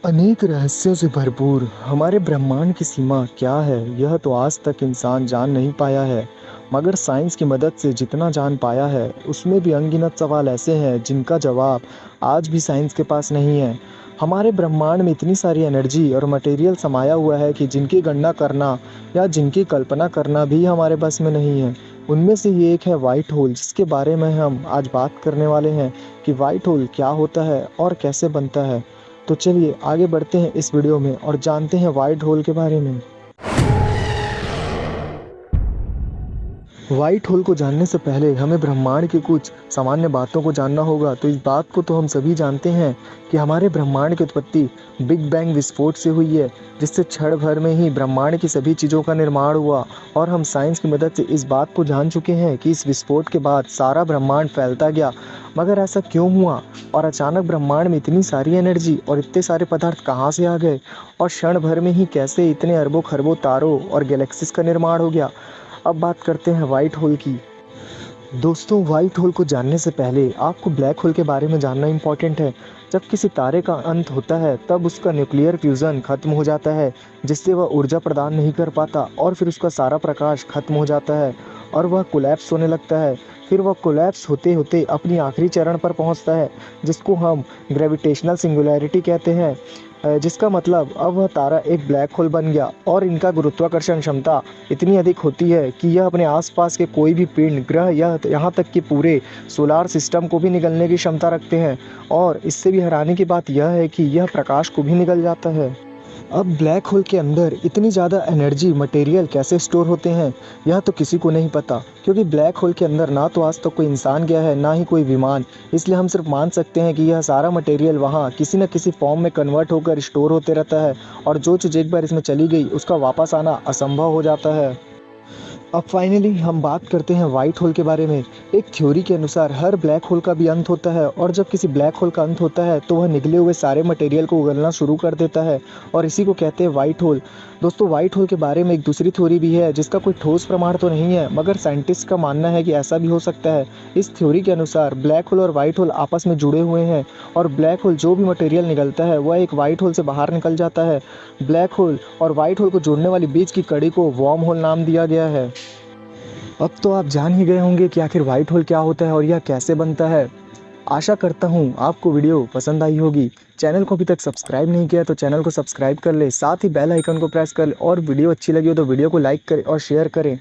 अनेक रहस्यों से भरपूर हमारे ब्रह्मांड की सीमा क्या है, यह तो आज तक इंसान जान नहीं पाया है। मगर साइंस की मदद से जितना जान पाया है, उसमें भी अनगिनत सवाल ऐसे हैं जिनका जवाब आज भी साइंस के पास नहीं है। हमारे ब्रह्मांड में इतनी सारी एनर्जी और मटेरियल समाया हुआ है कि जिनकी गणना करना या जिनकी कल्पना करना भी हमारे बस में नहीं है। उनमें से ही एक है वाइट होल, जिसके बारे में हम आज बात करने वाले हैं कि वाइट होल क्या होता है और कैसे बनता है। तो चलिए आगे बढ़ते हैं इस वीडियो में और जानते हैं वाइट होल के बारे में। वाइट होल को जानने से पहले हमें ब्रह्मांड की कुछ सामान्य बातों को जानना होगा। तो इस बात को तो हम सभी जानते हैं कि हमारे ब्रह्मांड की उत्पत्ति बिग बैंग विस्फोट से हुई है, जिससे क्षण भर में ही ब्रह्मांड की सभी चीज़ों का निर्माण हुआ। और हम साइंस की मदद से इस बात को जान चुके हैं कि इस विस्फोट के बाद सारा ब्रह्मांड फैलता गया। मगर ऐसा क्यों हुआ और अचानक ब्रह्मांड में इतनी सारी एनर्जी और इतने सारे पदार्थ कहाँ से आ गए, और क्षण भर में ही कैसे इतने अरबों खरबों तारों और गैलेक्सीज का निर्माण हो गया। अब बात करते हैं वाइट होल की। दोस्तों, वाइट होल को जानने से पहले आपको ब्लैक होल के बारे में जानना इम्पॉर्टेंट है। जब किसी तारे का अंत होता है तब उसका न्यूक्लियर फ्यूज़न खत्म हो जाता है, जिससे वह ऊर्जा प्रदान नहीं कर पाता और फिर उसका सारा प्रकाश खत्म हो जाता है और वह कोलैप्स होने लगता है। फिर वह कोलैप्स होते होते अपनी आखिरी चरण पर पहुंचता है, जिसको हम ग्रेविटेशनल सिंगुलैरिटी कहते हैं। जिसका मतलब अब वह तारा एक ब्लैक होल बन गया और इनका गुरुत्वाकर्षण क्षमता इतनी अधिक होती है कि यह अपने आसपास के कोई भी पिंड, ग्रह या यहाँ तक कि पूरे सोलार सिस्टम को भी निगलने की क्षमता रखते हैं। और इससे भी हैरानी की बात यह है कि यह प्रकाश को भी निगल जाता है। अब ब्लैक होल के अंदर इतनी ज़्यादा एनर्जी मटेरियल कैसे स्टोर होते हैं, यह तो किसी को नहीं पता, क्योंकि ब्लैक होल के अंदर ना तो आज तक कोई इंसान गया है, ना ही कोई विमान। इसलिए हम सिर्फ मान सकते हैं कि यह सारा मटेरियल वहाँ किसी न किसी फॉर्म में कन्वर्ट होकर स्टोर होते रहता है, और जो चीज़ एक बार इसमें चली गई उसका वापस आना असंभव हो जाता है। अब फाइनली हम बात करते हैं वाइट होल के बारे में। एक थ्योरी के अनुसार हर ब्लैक होल का भी अंत होता है, और जब किसी ब्लैक होल का अंत होता है तो वह निकले हुए सारे मटेरियल को उगलना शुरू कर देता है, और इसी को कहते हैं वाइट होल। दोस्तों, वाइट होल के बारे में एक दूसरी थ्योरी भी है, जिसका कोई ठोस प्रमाण तो नहीं है, मगर साइंटिस्ट का मानना है कि ऐसा भी हो सकता है। इस थ्योरी के अनुसार ब्लैक होल और वाइट होल आपस में जुड़े हुए हैं, और ब्लैक होल जो भी मटेरियल निकलता है वह एक वाइट होल से बाहर निकल जाता है। ब्लैक होल और वाइट होल को जोड़ने वाली बीच की कड़ी को वर्म होल नाम दिया गया है। अब तो आप जान ही गए होंगे कि आखिर वाइट होल क्या होता है और यह कैसे बनता है। आशा करता हूँ आपको वीडियो पसंद आई होगी। चैनल को अभी तक सब्सक्राइब नहीं किया तो चैनल को सब्सक्राइब कर ले, साथ ही बेल आइकन को प्रेस कर ले, और वीडियो अच्छी लगी हो तो वीडियो को लाइक करें और शेयर करें।